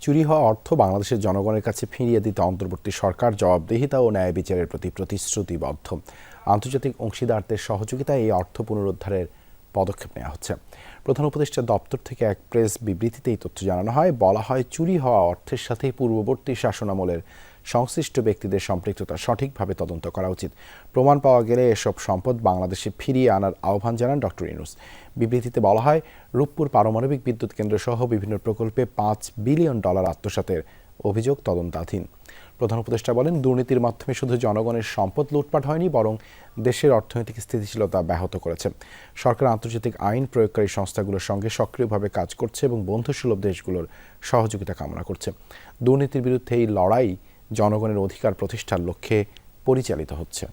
চুরি হওয়া অর্থ বাংলাদেশের জনগণের কাছে ফিরিয়ে দিতে অন্তর্বর্তী সরকার জবাবদিহিতা ও ন্যায় বিচারের প্রতি প্রতিশ্রুতিবদ্ধ। আন্তর্জাতিক অংশীদারদের সহযোগিতায় এই অর্থ পুনরুদ্ধারের পদক্ষেপ নেওয়া হচ্ছে। প্রধান উপদেষ্টা দপ্তর থেকে এক প্রেস বিবৃতিতে এই তথ্য জানানো হয়। বলা হয়, চুরি হওয়া অর্থের সাথে পূর্ববর্তী শাসনামলের সংশ্লিষ্ট ব্যক্তিদের সম্পৃক্ততা সঠিকভাবে তদন্ত করা উচিত। প্রমাণ পাওয়া গেলে এসব সম্পদ বাংলাদেশে ফিরিয়ে আনার আহ্বান জানান ডক্টর ইউনূস। বিবৃতিতে বলা হয়, রূপপুর পারমাণবিক বিদ্যুৎ কেন্দ্র সহ বিভিন্ন প্রকল্পে $5 বিলিয়ন আত্মসাতের অভিযোগ তদন্তাধীন। প্রধান উপদেষ্টা বলেন, দুর্নীতির মাধ্যমে শুধু জনগণের সম্পদ লুটপাট হয়নি, বরং দেশের অর্থনৈতিক স্থিতিশীলতা ব্যাহত করেছে। সরকার আন্তর্জাতিক আইন প্রয়োগকারী সংস্থাগুলোর সঙ্গে সক্রিয়ভাবে কাজ করছে এবং বন্ধুসুলভ দেশগুলোর সহযোগিতা কামনা করছে। দুর্নীতির বিরুদ্ধে এই লড়াই জনগণের অধিকার প্রতিষ্ঠার লক্ষ্যে পরিচালিত হচ্ছে।